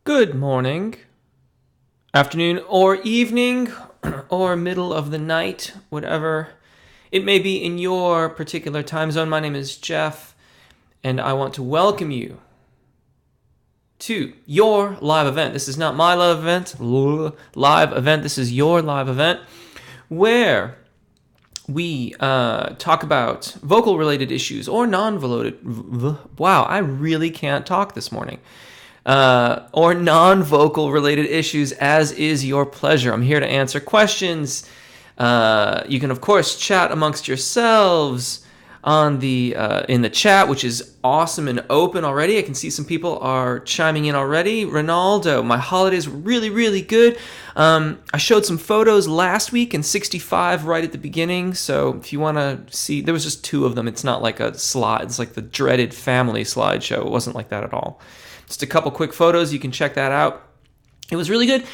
Good morning, afternoon, or evening, or middle of the night, whatever it may be in your particular time zone. My name is Jeff, and I want to welcome you to your live event. This is not my live event. This is your live event where we talk about vocal-related issues or non-vocal. Wow, I really can't talk this morning. Or non-vocal related issues, as is your pleasure. I'm here to answer questions. You can, of course, chat amongst yourselves on the in the chat, which is awesome and open already. I can see some people are chiming in already. Ronaldo, my holidays were really, really good. I showed some photos last week in 65 right at the beginning. So if you want to see, there was just two of them. It's not like a slide. It's like the dreaded family slideshow. It wasn't like that at all. Just a couple quick photos. You can check that out. It was really good.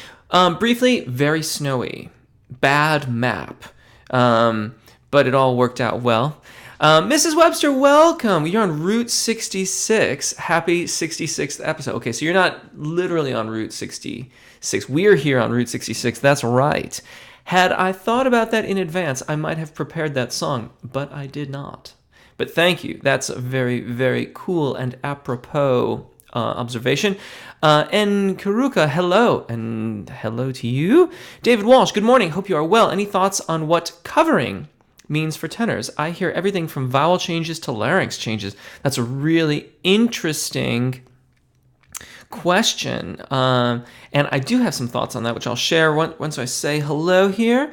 Briefly, very snowy. Bad map. But it all worked out well. Mrs. Webster, welcome. You're on Route 66. Happy 66th episode. Okay, so you're not literally on Route 66. We're here on Route 66. That's right. Had I thought about that in advance, I might have prepared that song, but I did not. But thank you. That's a very, very cool and apropos observation. And Karuka, hello, and hello to you. David Walsh, good morning. Hope you are well. Any thoughts on what covering means for tenors? I hear everything from vowel changes to larynx changes. That's a really interesting question. And I do have some thoughts on that, which I'll share once I say hello here.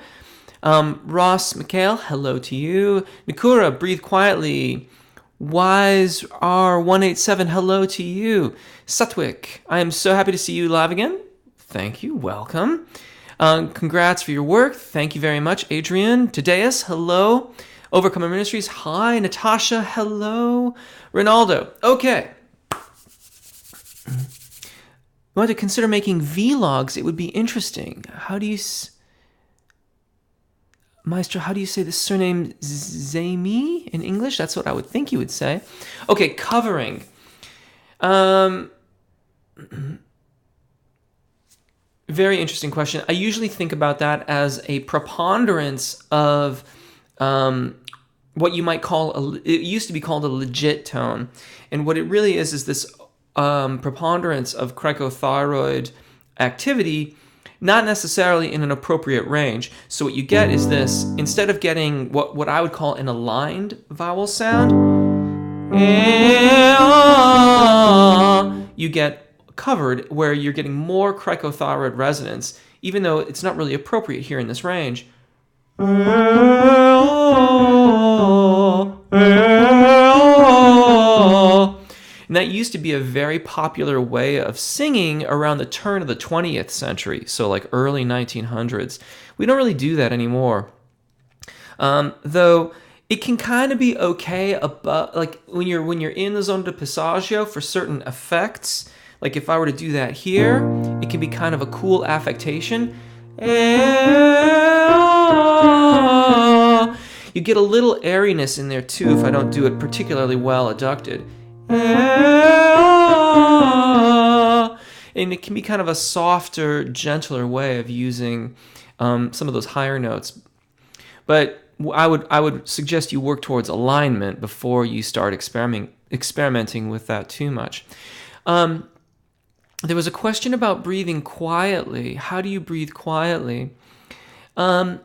Ross McHale, hello to you. Nikura, breathe quietly. Wise R187, hello to you. Satwik, I am so happy to see you live again. Thank you. Welcome. Congrats for your work. Thank you very much. Adrian, Tadeus, hello. Overcomer Ministries, hi. Natasha, hello. Ronaldo, okay. You want to consider making vlogs? It would be interesting. Maestro, how do you say the surname Zami in English? That's what I would think you would say. Okay, covering. Very interesting question. I usually think about that as a preponderance of what you might call, it used to be called a legit tone. And what it really is this preponderance of cricothyroid activity, not necessarily in an appropriate range. So what you get is this, instead of getting what I would call an aligned vowel sound, you get covered where you're getting more cricothyroid resonance, even though it's not really appropriate here in this range. And that used to be a very popular way of singing around the turn of the 20th century, so like early 1900s. We don't really do that anymore. Though it can kind of be okay above, like when you're in the zona de passaggio for certain effects. Like if I were to do that here, it can be kind of a cool affectation. You get a little airiness in there too if I don't do it particularly well adducted. And it can be kind of a softer, gentler way of using some of those higher notes. But I would suggest you work towards alignment before you start experimenting with that too much. There was a question about breathing quietly. How do you breathe quietly? To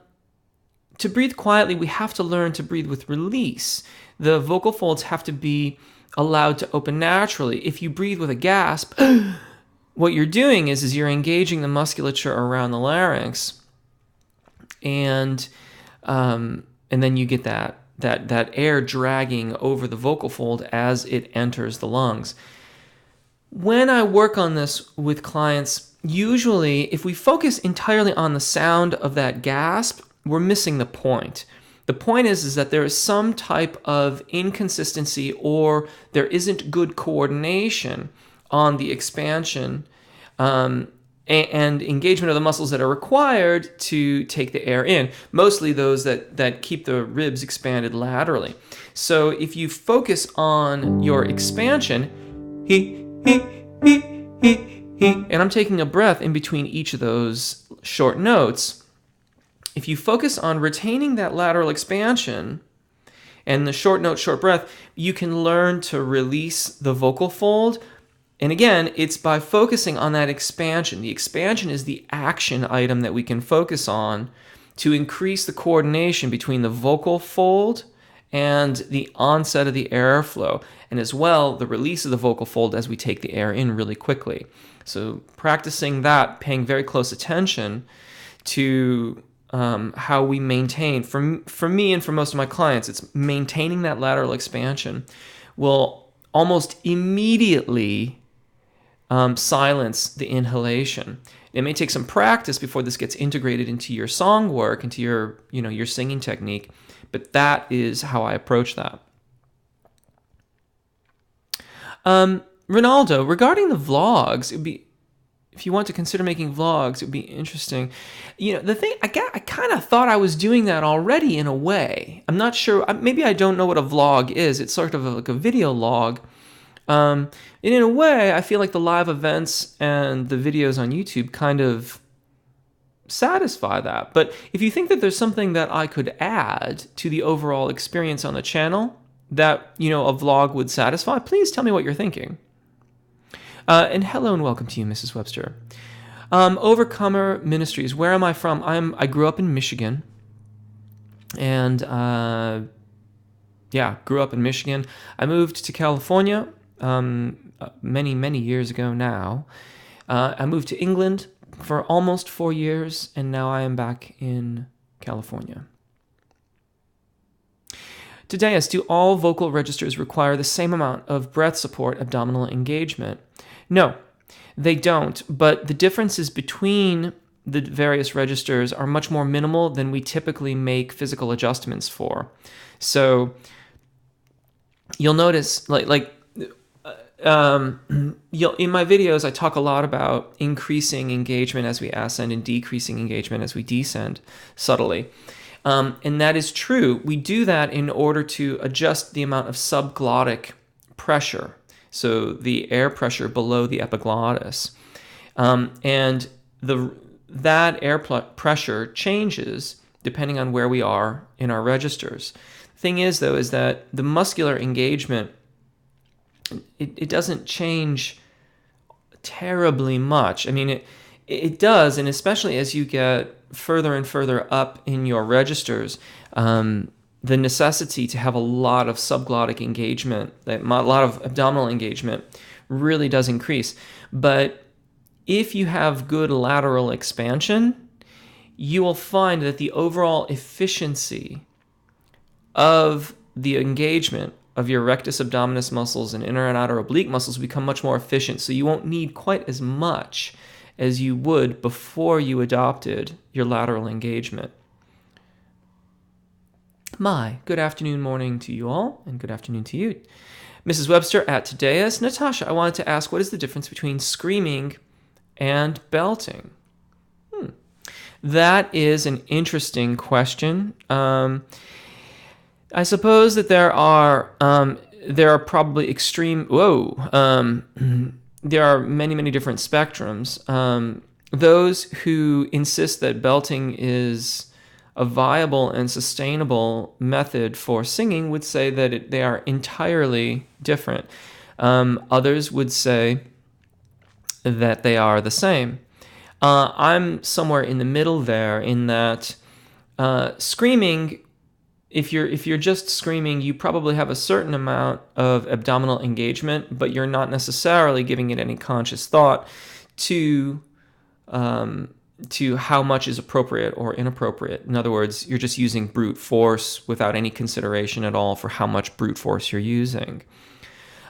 breathe quietly, we have to learn to breathe with release. The vocal folds have to be allowed to open naturally. If you breathe with a gasp, what you're doing is you're engaging the musculature around the larynx, and then you get that air dragging over the vocal fold as it enters the lungs. When I work on this with clients, usually if we focus entirely on the sound of that gasp, we're missing the point. The point is that there is some type of inconsistency, or there isn't good coordination on the expansion and engagement of the muscles that are required to take the air in, mostly those that keep the ribs expanded laterally. So if you focus on your expansion, And I'm taking a breath in between each of those short notes. If you focus on retaining that lateral expansion and the short note, short breath, you can learn to release the vocal fold. And again, it's by focusing on that expansion. The expansion is the action item that we can focus on to increase the coordination between the vocal fold and the onset of the airflow, and as well, the release of the vocal fold as we take the air in really quickly. So practicing that, paying very close attention to how we maintain, for me and for most of my clients, it's maintaining that lateral expansion will almost immediately silence the inhalation. It may take some practice before this gets integrated into your song work, into your singing technique, but that is how I approach that. Ronaldo, regarding the vlogs, if you want to consider making vlogs, it would be interesting. The thing, I kind of thought I was doing that already in a way. I'm not sure. Maybe I don't know what a vlog is. It's sort of like a video log. And in a way, I feel like the live events and the videos on YouTube kind of satisfy that. But if you think that there's something that I could add to the overall experience on the channel that, a vlog would satisfy, please tell me what you're thinking. And hello and welcome to you, Mrs. Webster. Overcomer Ministries. Where am I from? I grew up in Michigan. And, grew up in Michigan. I moved to California many, many years ago now. I moved to England for almost 4 years, and now I am back in California. Today, do all vocal registers require the same amount of breath support, abdominal engagement? No, they don't, but the differences between the various registers are much more minimal than we typically make physical adjustments for. So you'll notice, in my videos, I talk a lot about increasing engagement as we ascend and decreasing engagement as we descend subtly. And that is true. We do that in order to adjust the amount of subglottic pressure, so the air pressure below the epiglottis. And that air pressure changes depending on where we are in our registers. The thing is, though, is that the muscular engagement, it doesn't change terribly much. I mean, it does, and especially as you get further and further up in your registers, the necessity to have a lot of subglottic engagement, a lot of abdominal engagement, really does increase. But if you have good lateral expansion, you will find that the overall efficiency of the engagement of your rectus abdominis muscles and inner and outer oblique muscles become much more efficient. So you won't need quite as much as you would before you adopted your lateral engagement. Good afternoon, morning to you all, and good afternoon to you. Mrs. Webster at Tadeus. Natasha, I wanted to ask, what is the difference between screaming and belting? That is an interesting question. I suppose that there are probably there are many, many different spectrums. Those who insist that belting is a viable and sustainable method for singing would say that they are entirely different. Others would say that they are the same. I'm somewhere in the middle there, in that screaming, if you're just screaming, you probably have a certain amount of abdominal engagement, but you're not necessarily giving it any conscious thought to how much is appropriate or inappropriate. In other words, you're just using brute force without any consideration at all for how much brute force you're using.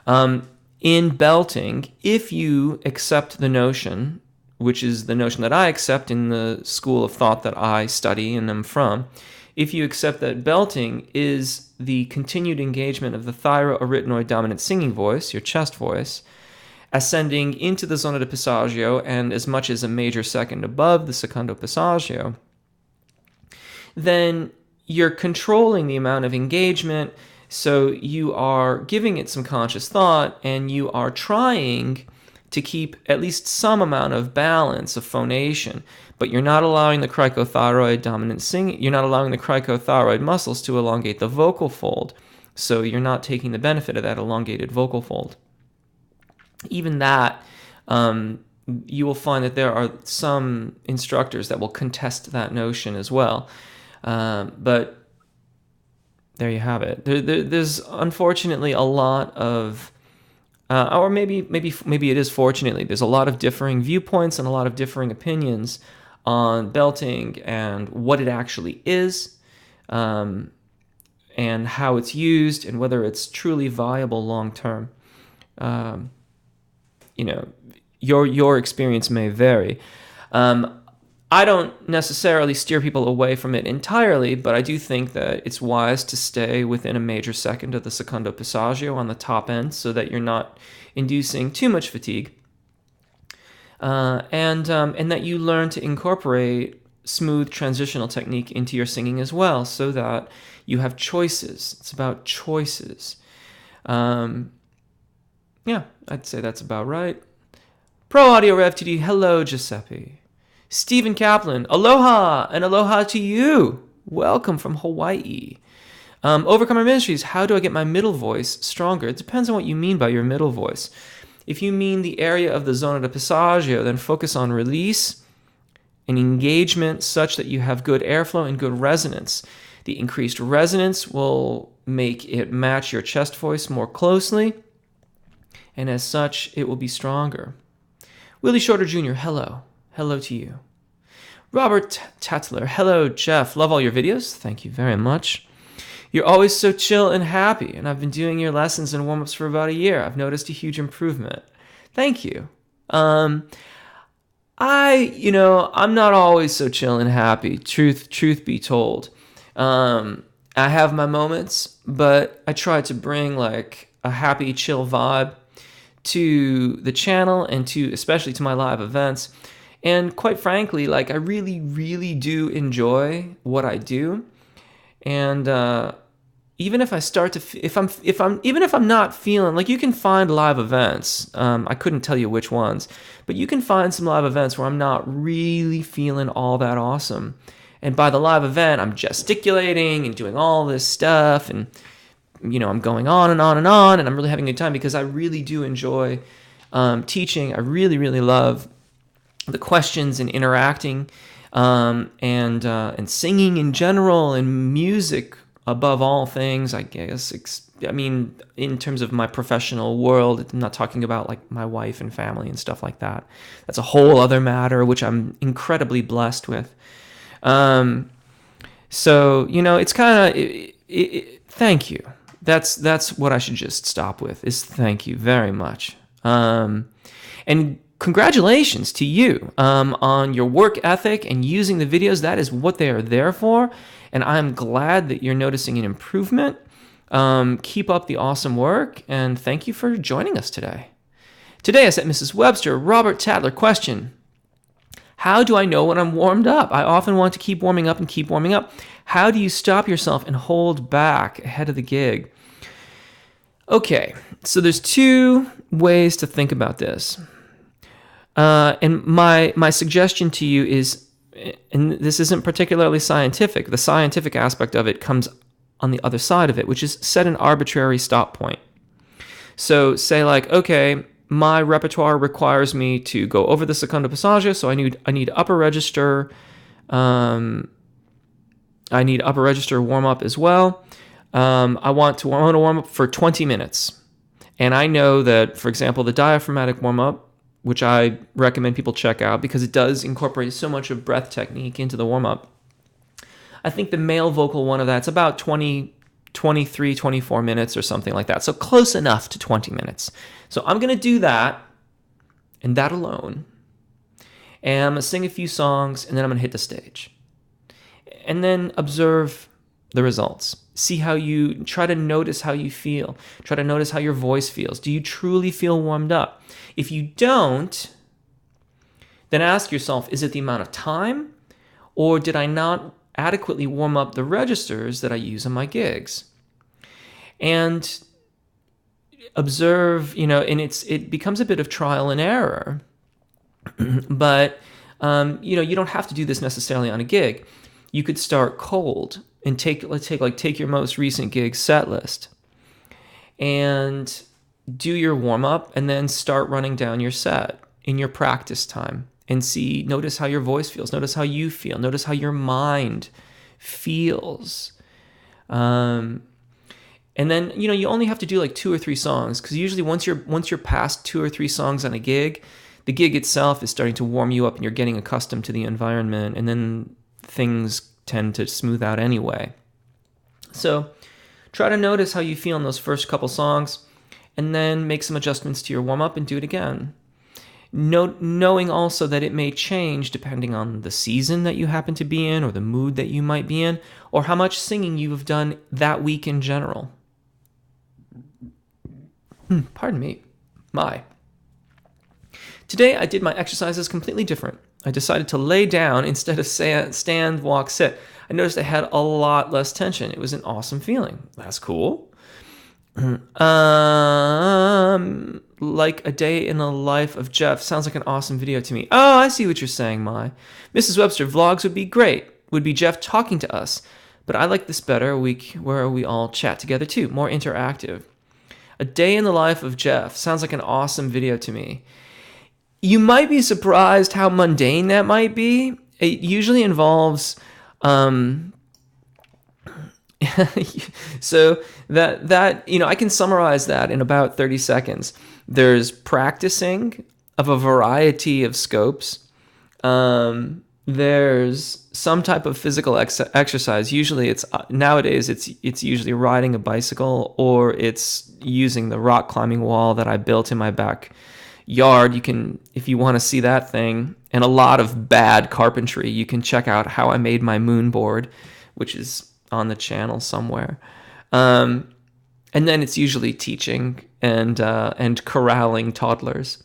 In belting, if you accept the notion, which is the notion that I accept in the school of thought that I study and am from, if you accept that belting is the continued engagement of the thyroarytenoid dominant singing voice, your chest voice, ascending into the zona de passaggio and as much as a major second above the secondo passaggio, then you're controlling the amount of engagement, so you are giving it some conscious thought, and you are trying to keep at least some amount of balance of phonation, but you're not allowing the cricothyroid dominant singing, you're not allowing the cricothyroid muscles to elongate the vocal fold, so you're not taking the benefit of that elongated vocal fold. Even that, you will find that there are some instructors that will contest that notion as well. But there you have it. There's unfortunately a lot of, or maybe it is fortunately, there's a lot of differing viewpoints and a lot of differing opinions on belting and what it actually is, and how it's used and whether it's truly viable long term. Your experience may vary. I don't necessarily steer people away from it entirely, but I do think that it's wise to stay within a major second of the secondo passaggio on the top end so that you're not inducing too much fatigue. And that you learn to incorporate smooth transitional technique into your singing as well so that you have choices. It's about choices. Yeah, I'd say that's about right. Pro Audio Rev 2D, hello Giuseppe. Stephen Kaplan, aloha, and aloha to you. Welcome from Hawaii. Overcomer Ministries, how do I get my middle voice stronger? It depends on what you mean by your middle voice. If you mean the area of the zona di passaggio, then focus on release and engagement such that you have good airflow and good resonance. The increased resonance will make it match your chest voice more closely, and as such, it will be stronger. Willie Shorter Jr., hello. Hello to you. Robert Tatler, hello, Jeff. Love all your videos. Thank you very much. You're always so chill and happy, and I've been doing your lessons and warm-ups for about a year. I've noticed a huge improvement. Thank you. I'm not always so chill and happy, truth be told. I have my moments, but I try to bring like a happy, chill vibe to the channel and especially to my live events. And quite frankly, like I really, really do enjoy what I do. And even if I start to, even if I'm not feeling, like you can find live events, I couldn't tell you which ones, but you can find some live events where I'm not really feeling all that awesome. And by the live event, I'm gesticulating and doing all this stuff, and I'm going on and on and on, and I'm really having a good time because I really do enjoy teaching. I really, really love the questions and interacting, and singing in general, and music above all things, I guess. In terms of my professional world, I'm not talking about like my wife and family and stuff like that. That's a whole other matter, which I'm incredibly blessed with. So it's kind of thank you. That's what I should just stop with, is thank you very much. And congratulations to you on your work ethic and using the videos. That is what they are there for. And I'm glad that you're noticing an improvement. Keep up the awesome work. And thank you for joining us today. Today I said, Mrs. Webster, Robert Tadler, question. How do I know when I'm warmed up? I often want to keep warming up and keep warming up. How do you stop yourself and hold back ahead of the gig? Okay, so there's two ways to think about this. And my suggestion to you is, and this isn't particularly scientific, the scientific aspect of it comes on the other side of it, which is set an arbitrary stop point. So say like, okay, my repertoire requires me to go over the secondo passaggio, so I need upper register. I need upper register warm up as well. I want to warm up for 20 minutes. And I know that, for example, the diaphragmatic warm up, which I recommend people check out because it does incorporate so much of breath technique into the warm up. I think the male vocal one of that's about 23, 24 minutes or something like that. So close enough to 20 minutes. So I'm going to do that and that alone. And I'm going to sing a few songs and then I'm going to hit the stage. And then observe the results. See how you try to notice how you feel. Try to notice how your voice feels. Do you truly feel warmed up? If you don't, then ask yourself, is it the amount of time, or did I not adequately warm up the registers that I use on my gigs? And observe, and it becomes a bit of trial and error. But, you don't have to do this necessarily on a gig. You could start cold and take your most recent gig set list and do your warm up, and then start running down your set in your practice time and notice how your voice feels, notice how you feel, notice how your mind feels. And then, you only have to do like 2 or 3 songs, because usually once you're past 2 or 3 songs on a gig, the gig itself is starting to warm you up and you're getting accustomed to the environment, and then things tend to smooth out anyway. So try to notice how you feel in those first couple songs, and then make some adjustments to your warm-up and do it again. Knowing also that it may change depending on the season that you happen to be in, or the mood that you might be in, or how much singing you've done that week in general. Pardon me. Today I did my exercises completely different. I decided to lay down instead of stand, walk, sit. I noticed I had a lot less tension. It was an awesome feeling. That's cool. Like a day in the life of Jeff. Sounds like an awesome video to me. Oh, I see what you're saying, Mai. Mrs. Webster, vlogs would be great. Would be Jeff talking to us. But I like this better, where we all chat together too. More interactive. A day in the life of Jeff. Sounds like an awesome video to me. You might be surprised how mundane that might be. It usually involves... So that I can summarize that in about 30 seconds. There's practicing of a variety of scopes. There's some type of physical exercise. Usually nowadays it's usually riding a bicycle, or it's using the rock climbing wall that I built in my backyard. You can, if you want to see that thing and a lot of bad carpentry, you can check out how I made my moon board, which is on the channel somewhere. And then it's usually teaching and corralling toddlers.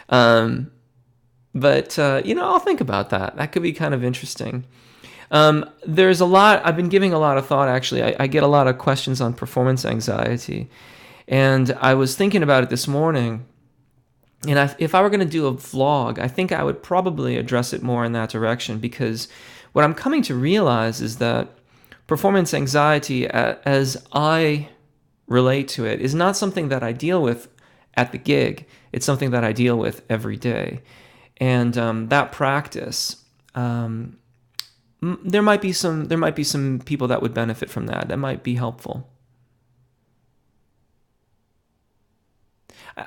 But I'll think about that. That could be kind of interesting. There's a lot, I've been giving a lot of thought, actually. I get a lot of questions on performance anxiety. And I was thinking about it this morning. And if I were going to do a vlog, I think I would probably address it more in that direction, because what I'm coming to realize is that performance anxiety, as I relate to it, is not something that I deal with at the gig. It's something that I deal with every day. And that practice, there might be some people that would benefit from that. That might be helpful.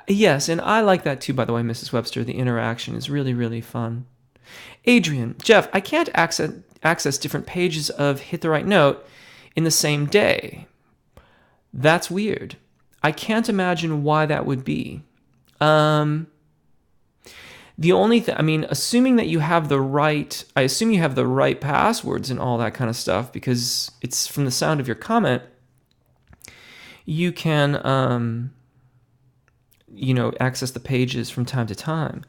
Yes, and I like that too, by the way, Mrs. Webster. The interaction is really, really fun. Adrian, Jeff, I can't access different pages of Hit the Right Note in the same day. That's weird. I can't imagine why that would be. The only thing, assuming that you have the right, I assume you have the right passwords and all that kind of stuff, because it's from the sound of your comment, you can, access the pages from time to time.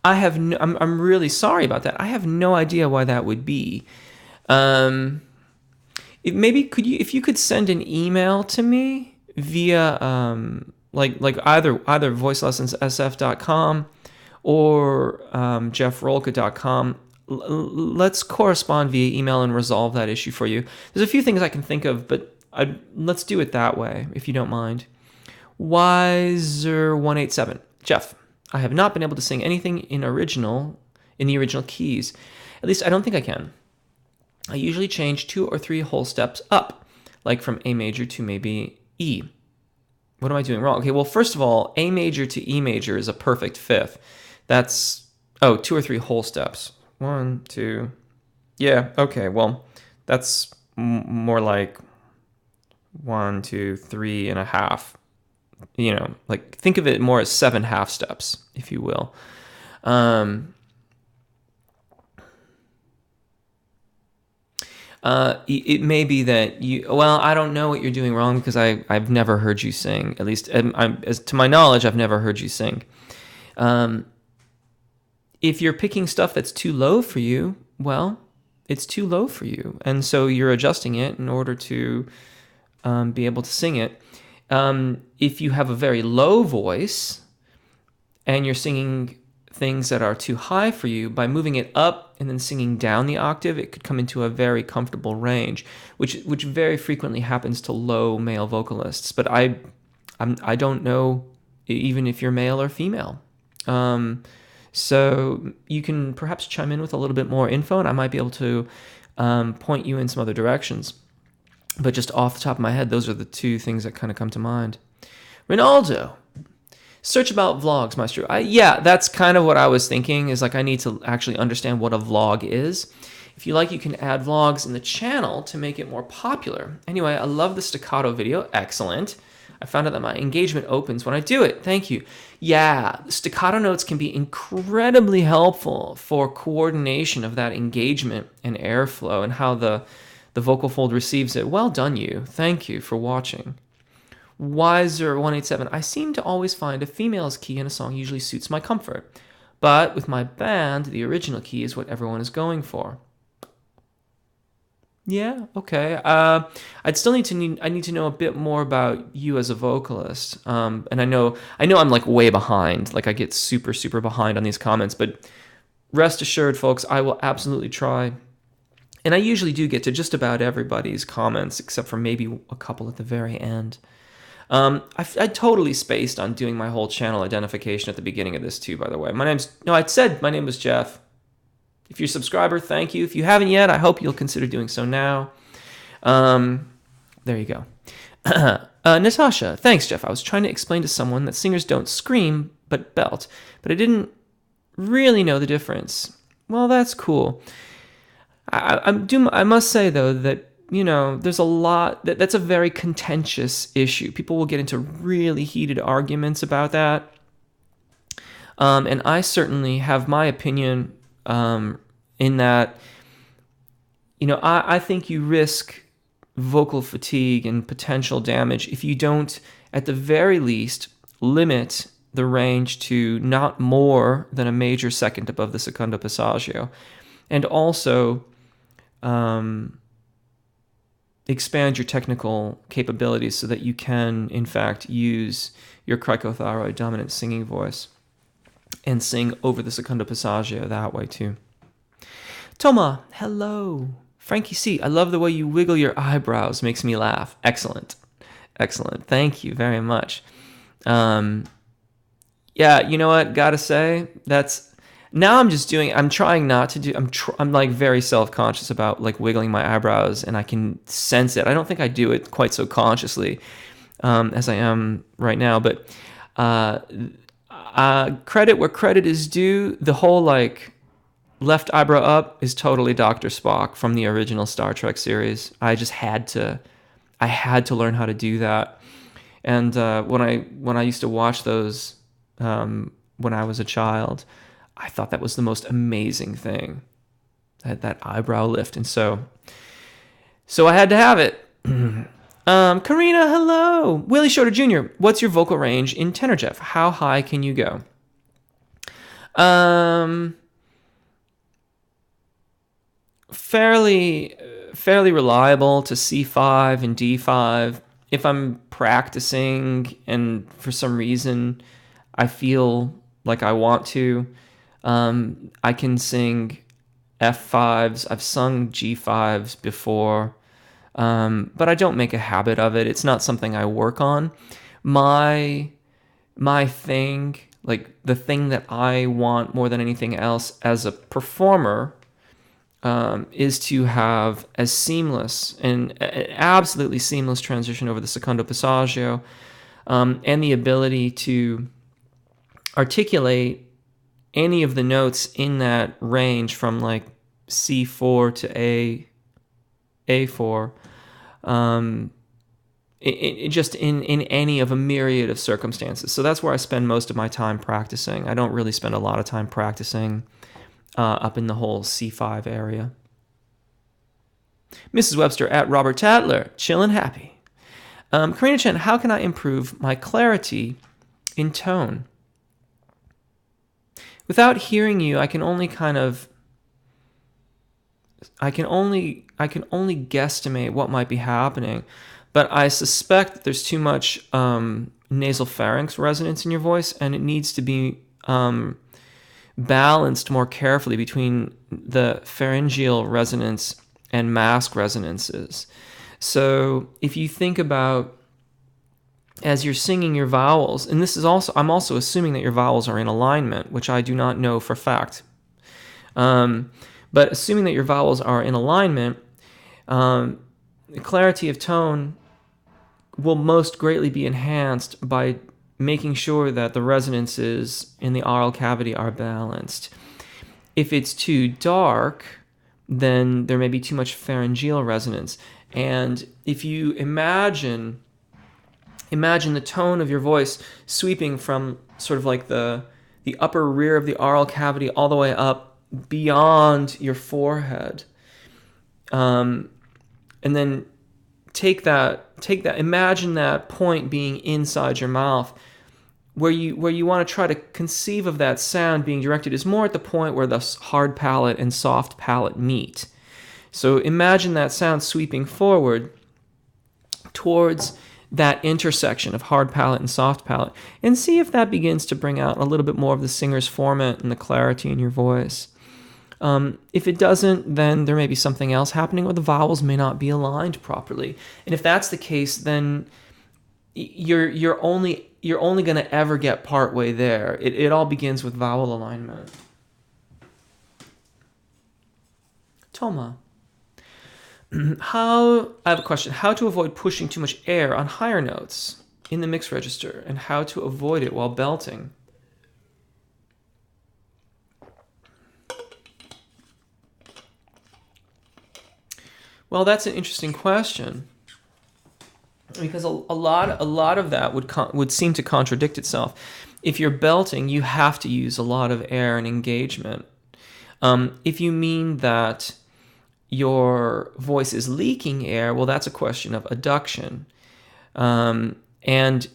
I'm really sorry about that. I have no idea why that would be. If you could send an email to me via like either voicelessonssf.com or jeffrolka.com. Let's correspond via email and resolve that issue for you. There's a few things I can think of, but let's do it that way, if you don't mind. Wiser187. Jeff, I have not been able to sing anything in the original keys. At least I don't think I can. I usually change 2 or 3 whole steps up, like from A major to maybe E. What am I doing wrong? Okay, well, first of all, A major to E major is a perfect fifth. That's, 2 or 3 whole steps. 1, 2. Yeah, okay, well, that's more like 1, 2, 3 and a half. Think of it more as 7 half steps, if you will. It may be that I don't know what you're doing wrong, because I've never heard you sing. At least, as to my knowledge, I've never heard you sing. If you're picking stuff that's too low for you, well, it's too low for you. And so you're adjusting it in order to be able to sing it. If you have a very low voice and you're singing things that are too high for you, by moving it up and then singing down the octave, it could come into a very comfortable range, which very frequently happens to low male vocalists. But I don't know even if you're male or female. So you can perhaps chime in with a little bit more info, and I might be able to point you in some other directions. But just off the top of my head, those are the two things that kind of come to mind. Ronaldo, search about vlogs, Maestro. Yeah, that's kind of what I was thinking, is like I need to actually understand what a vlog is. If you like, you can add vlogs in the channel to make it more popular. Anyway, I love the staccato video. Excellent. I found out that my engagement opens when I do it. Thank you. Yeah, staccato notes can be incredibly helpful for coordination of that engagement and airflow and how the vocal fold receives it. Well done, you. Thank you for watching. Wiser187. I seem to always find a female's key in a song usually suits my comfort. But with my band, the original key is what everyone is going for. Yeah, okay. I'd still need to know a bit more about you as a vocalist. And I know I'm like way behind. Like I get super, super behind on these comments, but rest assured, folks, I will absolutely try. And I usually do get to just about everybody's comments, except for maybe a couple at the very end. I totally spaced on doing my whole channel identification at the beginning of this too, by the way. I said my name was Jeff. If you're a subscriber, thank you. If you haven't yet, I hope you'll consider doing so now. There you go. Natasha, thanks, Jeff. I was trying to explain to someone that singers don't scream, but belt. But I didn't really know the difference. Well, that's cool. I must say, though, that, there's a lot, that's a very contentious issue. People will get into really heated arguments about that. And I certainly have my opinion in that, I think you risk vocal fatigue and potential damage if you don't, at the very least, limit the range to not more than a major second above the secondo passaggio, and also expand your technical capabilities so that you can, in fact, use your cricothyroid dominant singing voice and sing over the secondo passaggio that way too. Toma, hello. Frankie C, I love the way you wiggle your eyebrows. Makes me laugh. Excellent. Excellent. Thank you very much. Yeah, you know what? Gotta say, I'm trying not to do, I'm like very self-conscious about like wiggling my eyebrows, and I can sense it. I don't think I do it quite so consciously as I am right now, but credit where credit is due. The whole like left eyebrow up is totally Dr. Spock from the original Star Trek series. I had to learn how to do that. And when I used to watch those when I was a child, I thought that was the most amazing thing, that eyebrow lift. And so I had to have it. Karina, hello. Willie Shorter Jr., what's your vocal range in tenor, Jeff? How high can you go? Fairly reliable to C5 and D5. If I'm practicing and for some reason I feel like I want to, I can sing F5s. I've sung G5s before, but I don't make a habit of it. It's not something I work on. My thing, like the thing that I want more than anything else as a performer, is to have as seamless and absolutely seamless transition over the secondo passaggio, and the ability to articulate any of the notes in that range from like C4 to A4, it just in any of a myriad of circumstances. So that's where I spend most of my time practicing. I don't really spend a lot of time practicing up in the whole C5 area. Mrs. Webster at Robert Tatler, chillin' happy. Karina Chen, how can I improve my clarity in tone? Without hearing you, I can only guesstimate what might be happening, but I suspect that there's too much nasal pharynx resonance in your voice, and it needs to be balanced more carefully between the pharyngeal resonance and mask resonances. So if you think about, as you're singing your vowels, and this is also, I'm also assuming that your vowels are in alignment, which I do not know for fact. But assuming that your vowels are in alignment, the clarity of tone will most greatly be enhanced by making sure that the resonances in the oral cavity are balanced. If it's too dark, then there may be too much pharyngeal resonance. And if you imagine the tone of your voice sweeping from sort of like the upper rear of the oral cavity all the way up beyond your forehead, and then take that, imagine that point being inside your mouth. Where you want to try to conceive of that sound being directed is more at the point where the hard palate and soft palate meet. So imagine that sound sweeping forward towards that intersection of hard palate and soft palate, and see if that begins to bring out a little bit more of the singer's formant and the clarity in your voice. If it doesn't, then there may be something else happening, or the vowels may not be aligned properly. And if that's the case, then you're only going to ever get partway there. It all begins with vowel alignment. Toma. I have a question. How to avoid pushing too much air on higher notes in the mixed register, and how to avoid it while belting? Well, that's an interesting question, because a lot of that would seem to contradict itself. If you're belting, you have to use a lot of air and engagement. If you mean that your voice is leaking air, well, that's a question of adduction. And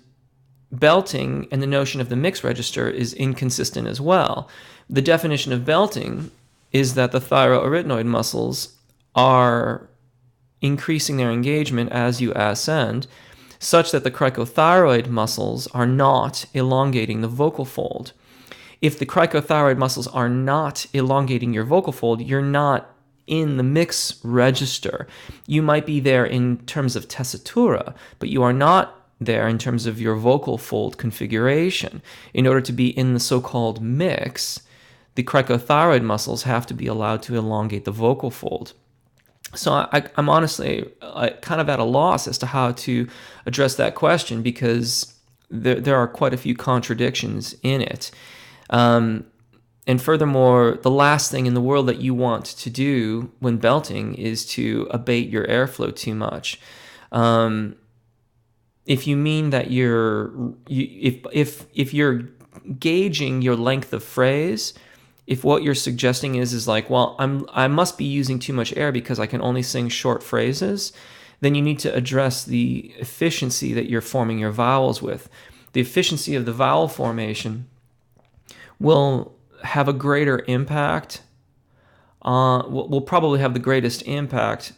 belting and the notion of the mixed register is inconsistent as well. The definition of belting is that the thyroarytenoid muscles are increasing their engagement as you ascend, such that the cricothyroid muscles are not elongating the vocal fold. If the cricothyroid muscles are not elongating your vocal fold, you're not in the mix register. You might be there in terms of tessitura, but you are not there in terms of your vocal fold configuration. In order to be in the so-called mix, the cricothyroid muscles have to be allowed to elongate the vocal fold. So I'm honestly kind of at a loss as to how to address that question, because there are quite a few contradictions in it. And furthermore, the last thing in the world that you want to do when belting is to abate your airflow too much. If you mean that if you're gauging your length of phrase, if what you're suggesting is like, well, I must be using too much air because I can only sing short phrases, then you need to address the efficiency that you're forming your vowels with. The efficiency of the vowel formation will have a greater impact will probably have the greatest impact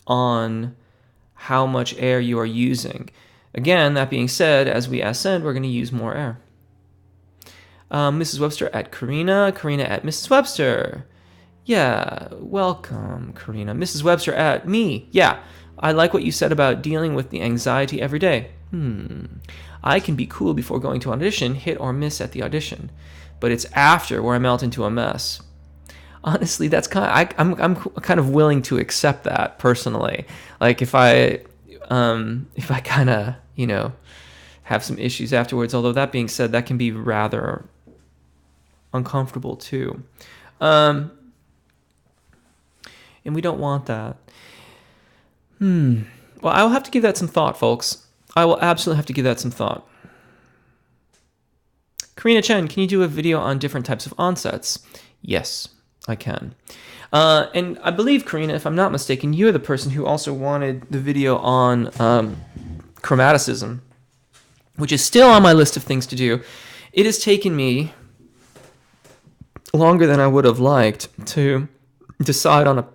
on how much air you are using. Again, that being said, as we ascend, we're going to use more air. Mrs. Webster at Karina at Mrs. Webster. Yeah, welcome, Karina. Mrs. Webster at me. Yeah, I like what you said about dealing with the anxiety every day. I can be cool before going to audition, hit or miss at the audition, but it's after where I melt into a mess. Honestly, that's I'm kind of willing to accept that personally. Like if I kind of, have some issues afterwards, although that being said, that can be rather uncomfortable too. And we don't want that. Well, I will have to give that some thought, folks. I will absolutely have to give that some thought. Karina Chen, can you do a video on different types of onsets? Yes, I can. And I believe, Karina, if I'm not mistaken, you're the person who also wanted the video on chromaticism, which is still on my list of things to do. It has taken me longer than I would have liked to decide on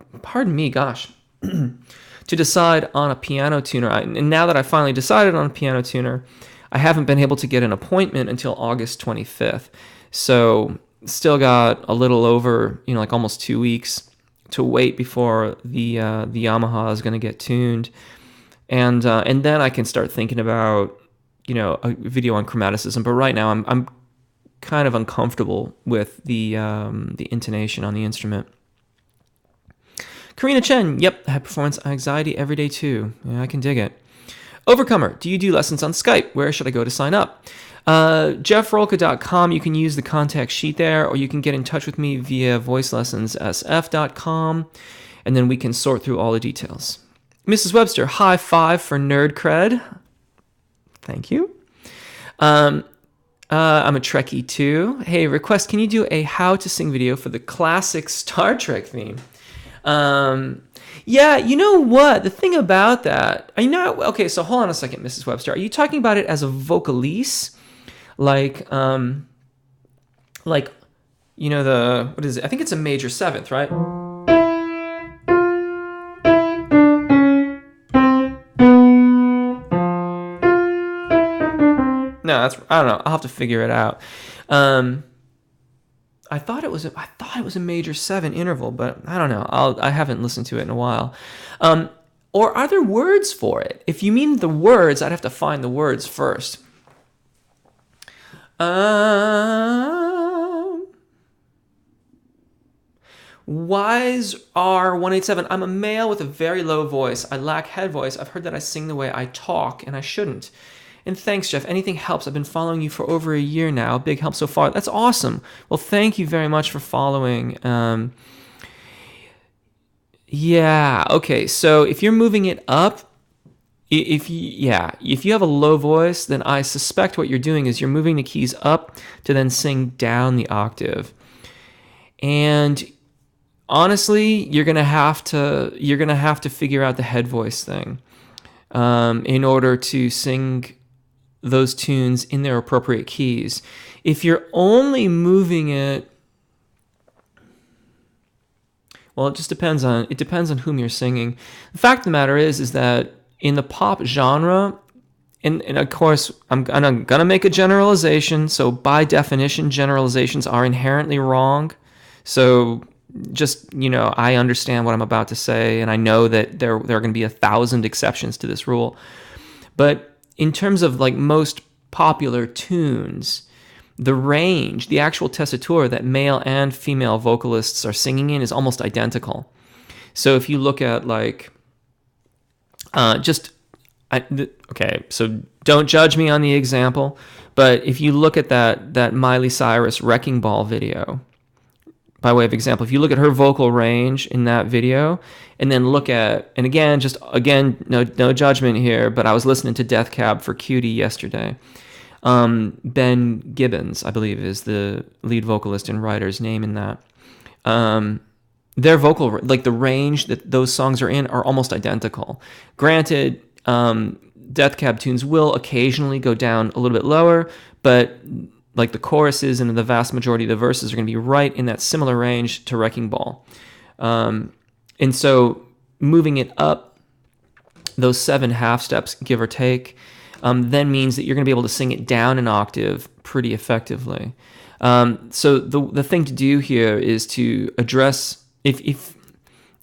to decide on a piano tuner. And now that I finally decided on a piano tuner, I haven't been able to get an appointment until August 25th. So still got a little over, like almost 2 weeks to wait before the Yamaha is going to get tuned. And then I can start thinking about, a video on chromaticism. But right now I'm kind of uncomfortable with the intonation on the instrument. Karina Chen, yep, I have performance anxiety every day too. Yeah, I can dig it. Overcomer, do you do lessons on Skype? Where should I go to sign up? JeffRolka.com, you can use the contact sheet there, or you can get in touch with me via voicelessonssf.com, and then we can sort through all the details. Mrs. Webster, high five for nerd cred. Thank you. I'm a Trekkie too. Hey, request, can you do a how to sing video for the classic Star Trek theme? Yeah, you know what? The thing about that, okay, so hold on a second, Mrs. Webster. Are you talking about it as a vocalise? What is it? I think it's a major seventh, right? No, I don't know. I'll have to figure it out. I thought it was a major 7 interval, but I don't know. I haven't listened to it in a while. Or are there words for it? If you mean the words, I'd have to find the words first. Wise R187. I'm a male with a very low voice. I lack head voice. I've heard that I sing the way I talk, and I shouldn't. And thanks, Jeff. Anything helps. I've been following you for over a year now. Big help so far. That's awesome. Well, thank you very much for following. Yeah. Okay. So if you're moving it up, if you have a low voice, then I suspect what you're doing is you're moving the keys up to then sing down the octave. And honestly, you're gonna have to figure out the head voice thing in order to sing those tunes in their appropriate keys. If you're only moving it, well, it depends on whom you're singing. The fact of the matter is that in the pop genre, and of course, I'm gonna make a generalization. So by definition, generalizations are inherently wrong. So just, I understand what I'm about to say, and I know that there are going to be 1,000 exceptions to this rule. But in terms of most popular tunes, the range, the actual tessitura that male and female vocalists are singing in is almost identical. So if you look at so don't judge me on the example, but if you look at that Miley Cyrus Wrecking Ball video, by way of example, if you look at her vocal range in that video, and then look at, and again, no judgment here, but I was listening to Death Cab for Cutie yesterday. Ben Gibbons, I believe, is the lead vocalist and writer's name in that. Their vocal, the range that those songs are in, are almost identical. Granted, Death Cab tunes will occasionally go down a little bit lower, but the choruses and the vast majority of the verses are going to be right in that similar range to Wrecking Ball. And so moving it up, those 7 half steps, give or take, then means that you're going to be able to sing it down an octave pretty effectively. So the thing to do here is to address, if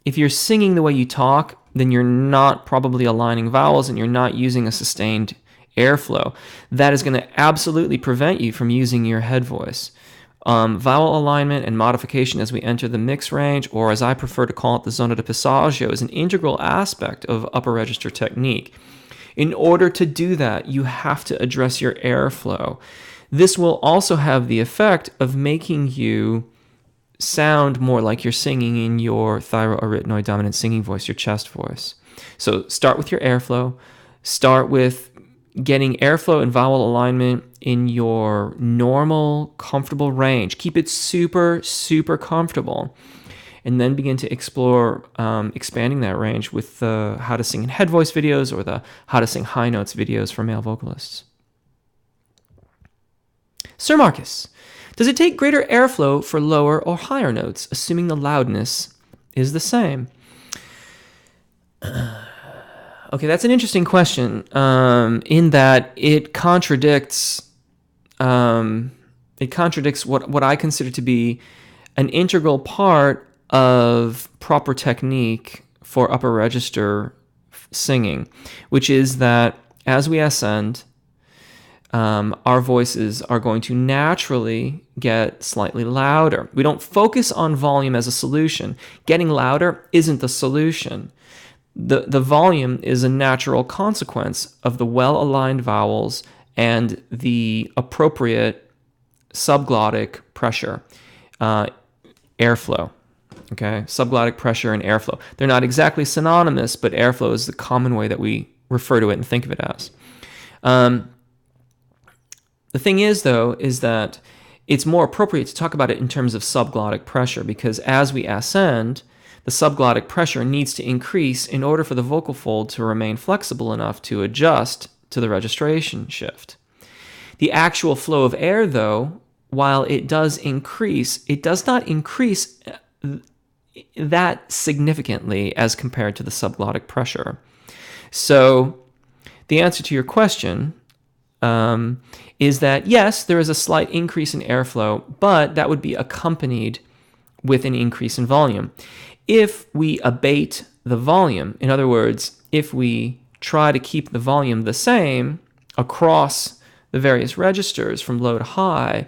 you're singing the way you talk, then you're not probably aligning vowels and you're not using a sustained airflow. That is going to absolutely prevent you from using your head voice. Vowel alignment and modification as we enter the mix range, or as I prefer to call it, the zona de passaggio, is an integral aspect of upper register technique. In order to do that, you have to address your airflow. This will also have the effect of making you sound more like you're singing in your thyroarytenoid dominant singing voice, your chest voice. So start with your airflow. Start with getting airflow and vowel alignment in your normal, comfortable range. Keep it super, super comfortable. And then begin to explore expanding that range with the how to sing in head voice videos or the how to sing high notes videos for male vocalists. Sir Marcus, does it take greater airflow for lower or higher notes, assuming the loudness is the same? Okay, that's an interesting question. In that it contradicts what I consider to be an integral part of proper technique for upper register singing, which is that as we ascend, our voices are going to naturally get slightly louder. We don't focus on volume as a solution. Getting louder isn't the solution. The volume is a natural consequence of the well-aligned vowels and the appropriate subglottic pressure, airflow. Okay, subglottic pressure and airflow. They're not exactly synonymous, but airflow is the common way that we refer to it and think of it as. The thing is, though, is that it's more appropriate to talk about it in terms of subglottic pressure, because as we ascend, the subglottic pressure needs to increase in order for the vocal fold to remain flexible enough to adjust to the registration shift. The actual flow of air, though, while it does increase, it does not increase that significantly as compared to the subglottic pressure. So the answer to your question is that yes, there is a slight increase in airflow, but that would be accompanied with an increase in volume. If we abate the volume, in other words, if we try to keep the volume the same across the various registers from low to high,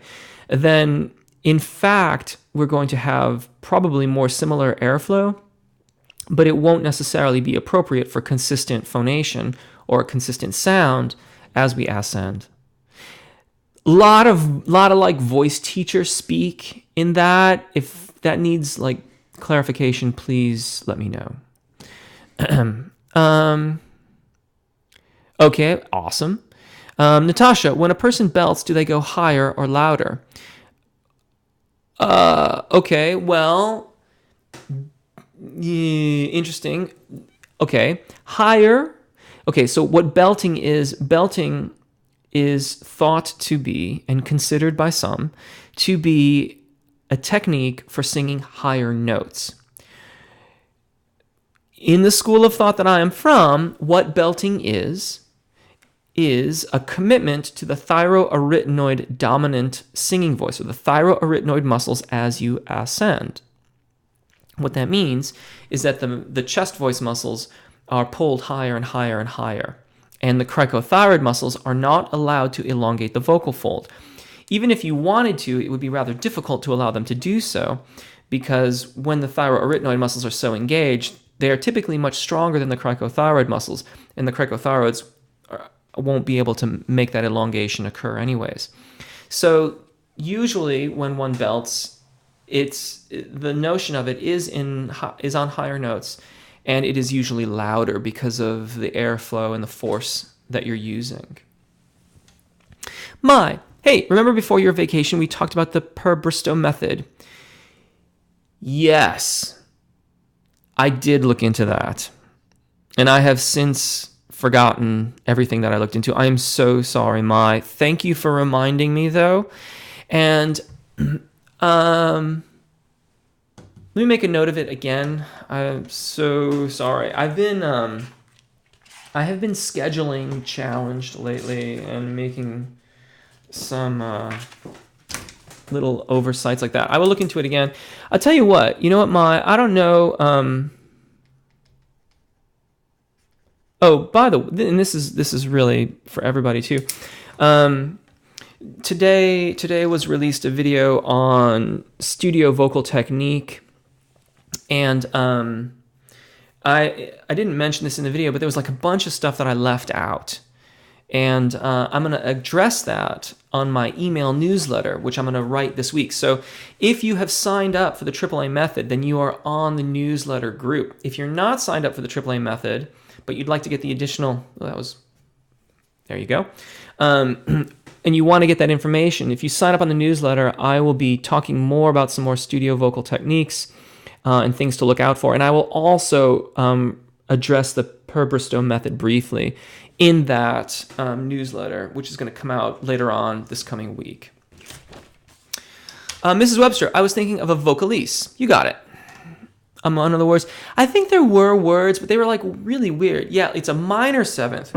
then in fact, we're going to have probably more similar airflow, but it won't necessarily be appropriate for consistent phonation or consistent sound as we ascend. Lot of like voice teacher speak in that. If that needs like clarification, please let me know. Okay, awesome. Natasha, when a person belts, do they go higher or louder? Okay, well, interesting. Okay, higher. Okay, so what belting is thought to be, and considered by some, to be a technique for singing higher notes. In the school of thought that I am from, what belting is a commitment to the thyroarytenoid dominant singing voice, or the thyroarytenoid muscles as you ascend. What that means is that the chest voice muscles are pulled higher and higher and higher, and the cricothyroid muscles are not allowed to elongate the vocal fold. Even if you wanted to, it would be rather difficult to allow them to do so, because when the thyroarytenoid muscles are so engaged, they are typically much stronger than the cricothyroid muscles, and the cricothyroids won't be able to make that elongation occur anyways. So usually when one belts, the notion of it is on higher notes, and it is usually louder because of the airflow and the force that you're using. Hey, remember before your vacation we talked about the Per Bristow method? Yes, I did look into that, and I have since forgotten everything that I looked into. I am so sorry, Mai. Thank you for reminding me, though. And let me make a note of it again. I'm so sorry. I have been scheduling challenged lately and making some little oversights like that. I will look into it again. I'll tell you what. You know what, Mai? I don't know. Oh, by the way, and this is really for everybody too. Today was released a video on studio vocal technique, and I didn't mention this in the video, but there was like a bunch of stuff that I left out, and I'm going to address that on my email newsletter, which I'm going to write this week. So if you have signed up for the AAA method, then you are on the newsletter group. If you're not signed up for the AAA method, but you'd like to get the additional, there you go. And you want to get that information, if you sign up on the newsletter, I will be talking more about some more studio vocal techniques and things to look out for. And I will also address the Per Bristow method briefly in that newsletter, which is going to come out later on this coming week. Mrs. Webster, I was thinking of a vocalise. You got it. among other words. I think there were words, but they were like really weird. Yeah, it's a minor seventh.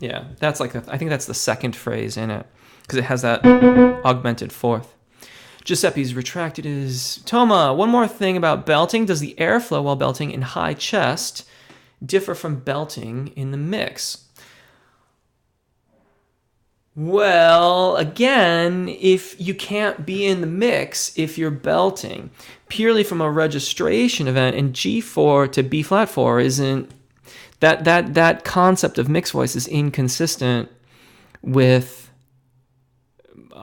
Yeah, that's like I think that's the second phrase in it because it has that augmented fourth. Giuseppe's retracted is Toma. One more thing about belting: does the airflow while belting in high chest differ from belting in the mix? Well, again, if you can't be in the mix if you're belting purely from a registration event, and G4 to B flat 4 isn't that concept of mixed voice is inconsistent with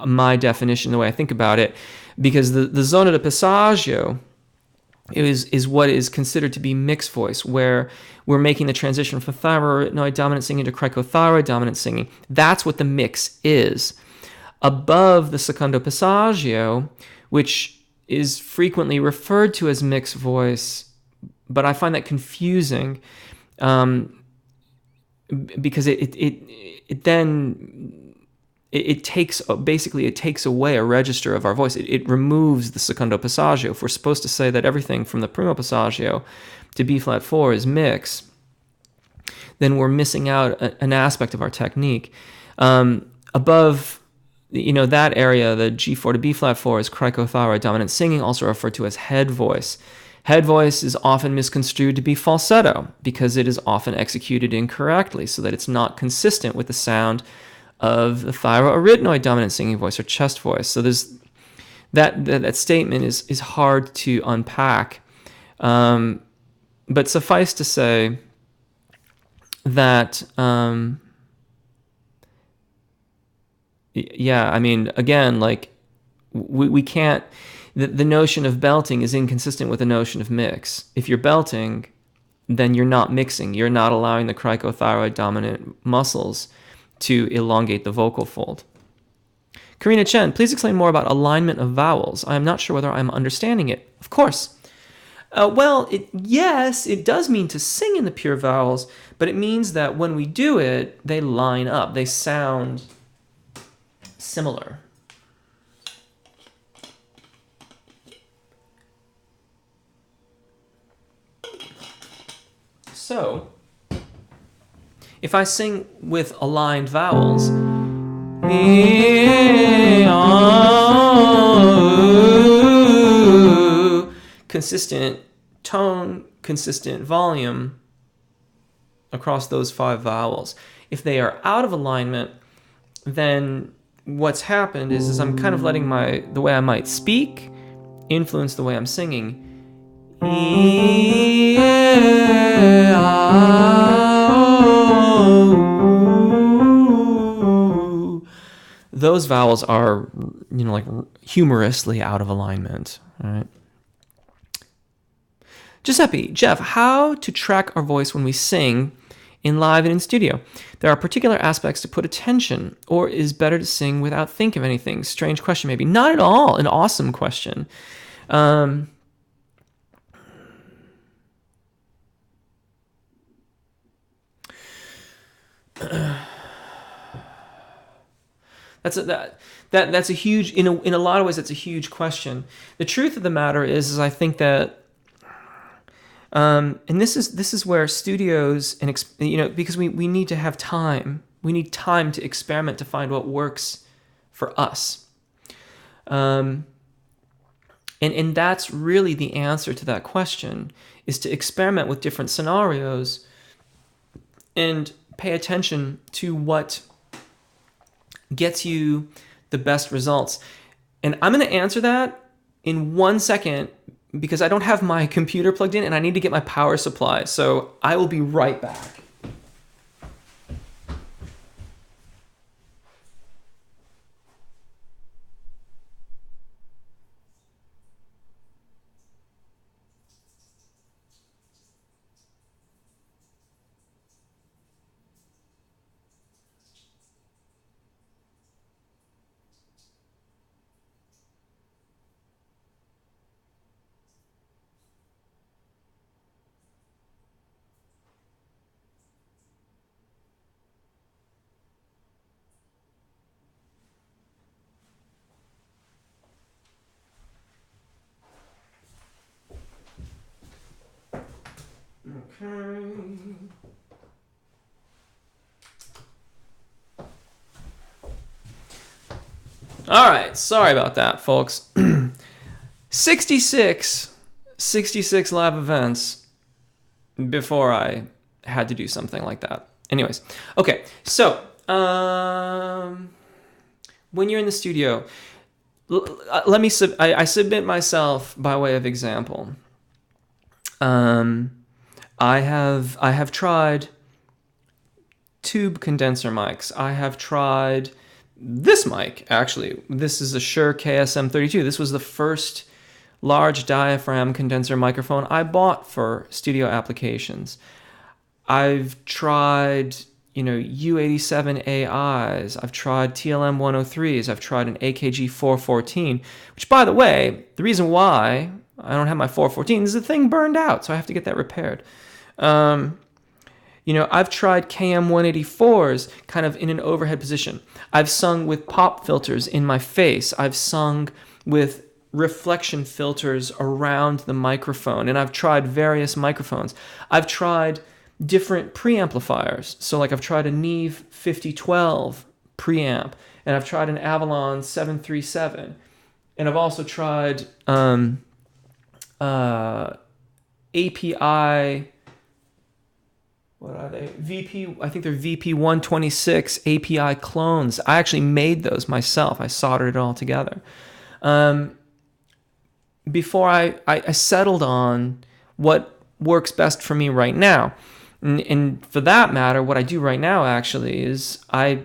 my definition, the way I think about it, because the zona de passaggio is what is considered to be mixed voice, where we're making the transition from thyroid dominant singing to cricothyroid dominant singing. That's what the mix is. Above the secondo passaggio, which is frequently referred to as mixed voice, but I find that confusing because it takes away a register of our voice. It removes the secondo passaggio. If we're supposed to say that everything from the primo passaggio to B flat 4 is mix, then we're missing out an aspect of our technique. Above, that area, the G4 to B flat 4 is cricothyroid dominant singing, also referred to as head voice. Head voice is often misconstrued to be falsetto because it is often executed incorrectly, so that it's not consistent with the sound of the thyroarytenoid dominant singing voice or chest voice. So there's that statement is hard to unpack, but suffice to say that again, like we can't. The notion of belting is inconsistent with the notion of mix. If you're belting, then you're not mixing. You're not allowing the cricothyroid dominant muscles to elongate the vocal fold. Karina Chen, please explain more about alignment of vowels. I am not sure whether I'm understanding it. Of course. Yes, it does mean to sing in the pure vowels, but it means that when we do it, they line up. They sound similar. So, if I sing with aligned vowels, consistent tone, consistent volume across those 5 vowels. If they are out of alignment, then what's happened is I'm kind of letting the way I might speak influence the way I'm singing. Those vowels are, like humorously out of alignment. All right. Jeff, how to track our voice when we sing in live and in studio? There are particular aspects to put attention, or is better to sing without thinking of anything? Strange question, maybe. Not at all. An awesome question. That's a huge, in a lot of ways, that's a huge question. The truth of the matter is I think that, and this is where studios because we need to have time. We need time to experiment to find what works for us. And that's really the answer to that question, is to experiment with different scenarios and pay attention to what gets you the best results. And I'm going to answer that in 1 second because I don't have my computer plugged in and I need to get my power supply. So I will be right back. All right, sorry about that, folks. 66 live events before I had to do something like that. Anyways, okay, so when you're in the studio, let me I submit myself by way of example. I have tried tube condenser mics. I have tried this mic, actually. This is a Shure KSM32. This was the first large diaphragm condenser microphone I bought for studio applications. I've tried, U87 AIs. I've tried TLM 103s. I've tried an AKG 414, which, by the way, the reason why I don't have my 414 is the thing burned out, so I have to get that repaired. I've tried KM 184s kind of in an overhead position. I've sung with pop filters in my face. I've sung with reflection filters around the microphone, and I've tried various microphones. I've tried different preamplifiers. So like I've tried a Neve 5012 preamp, and I've tried an Avalon 737, and I've also tried API. What are they? I think they're VP126 API clones. I actually made those myself. I soldered it all together. Before I settled on what works best for me right now. And for that matter, what I do right now actually is I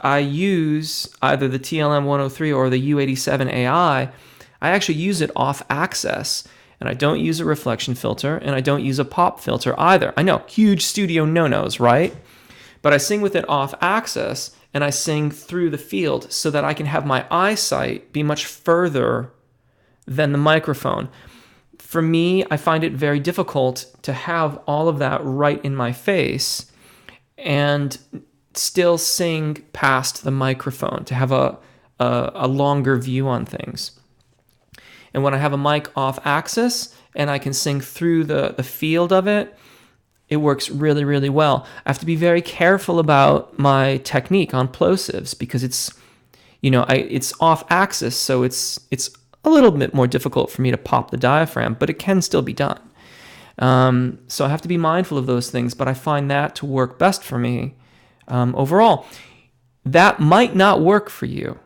use either the TLM 103 or the U87 AI. I actually use it off axis. And I don't use a reflection filter, and I don't use a pop filter either. I know, huge studio no-nos, right? But I sing with it off axis, and I sing through the field so that I can have my eyesight be much further than the microphone. For me, I find it very difficult to have all of that right in my face and still sing past the microphone, to have a longer view on things. And when I have a mic off axis and I can sing through the field of it, it works really, really well. I have to be very careful about my technique on plosives because it's off axis, so it's a little bit more difficult for me to pop the diaphragm, but it can still be done. So I have to be mindful of those things, but I find that to work best for me overall. That might not work for you.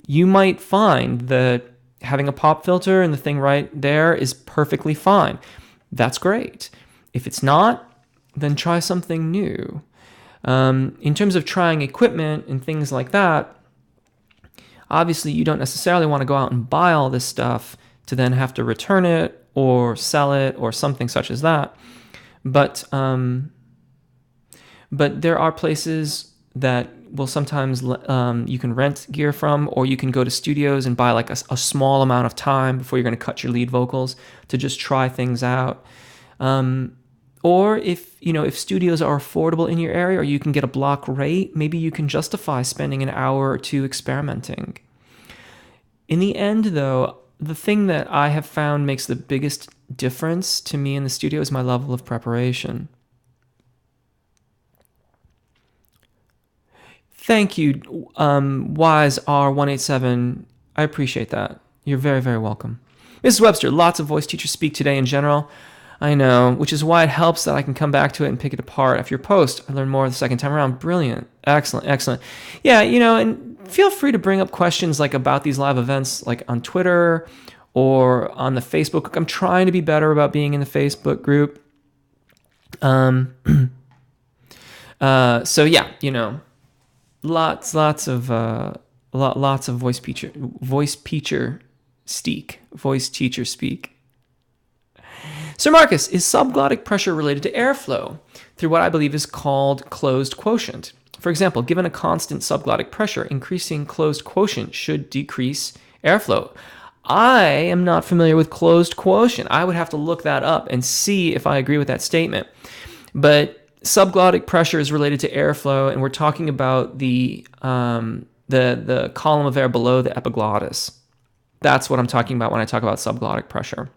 You might find that having a pop filter and the thing right there is perfectly fine. That's great. If it's not, then try something new. In terms of trying equipment and things like that, obviously you don't necessarily want to go out and buy all this stuff to then have to return it or sell it or something such as that. But there are places that will sometimes you can rent gear from, or you can go to studios and buy like a small amount of time before you're going to cut your lead vocals to just try things out. Or if studios are affordable in your area, or you can get a block rate, maybe you can justify spending an hour or two experimenting. In the end, though, the thing that I have found makes the biggest difference to me in the studio is my level of preparation. Thank you, Wise R187. I appreciate that. You're very, very welcome. Mrs. Webster, lots of voice teachers speak today in general. I know, which is why it helps that I can come back to it and pick it apart after your post. I learned more the second time around. Brilliant. Excellent, excellent. Yeah, and feel free to bring up questions like about these live events, like on Twitter or on the Facebook. I'm trying to be better about being in the Facebook group. So yeah, lots of voice teacher speak. Sir Marcus, is subglottic pressure related to airflow through what I believe is called closed quotient? For example, given a constant subglottic pressure, increasing closed quotient should decrease airflow. I am not familiar with closed quotient. I would have to look that up and see if I agree with that statement. But subglottic pressure is related to airflow, and we're talking about the column of air below the epiglottis. That's what I'm talking about when I talk about subglottic pressure.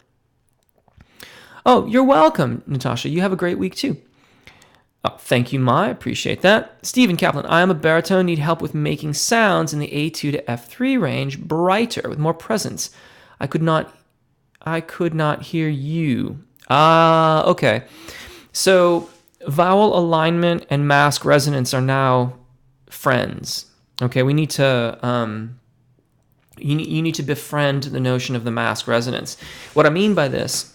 Oh, you're welcome, Natasha. You have a great week too. Oh, thank you, Ma. I appreciate that. Stephen Kaplan, I am a baritone, need help with making sounds in the A2 to F3 range brighter, with more presence. I could not hear you. Okay. So vowel alignment and mask resonance are now friends. Okay, we need to you need to befriend the notion of the mask resonance. What I mean by this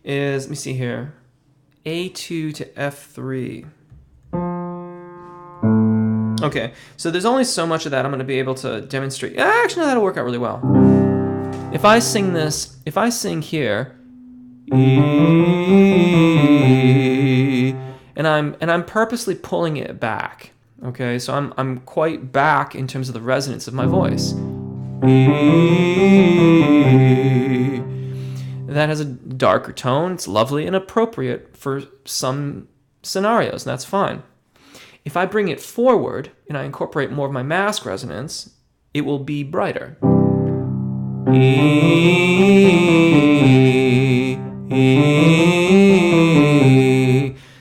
is, let me see here, A2 to F3. Okay, so there's only so much of that I'm going to be able to demonstrate. Actually, no, that'll work out really well. If I sing here, and I'm purposely pulling it back. Okay, so I'm quite back in terms of the resonance of my voice. That has a darker tone. It's lovely and appropriate for some scenarios, and that's fine. If I bring it forward and I incorporate more of my mask resonance, it will be brighter.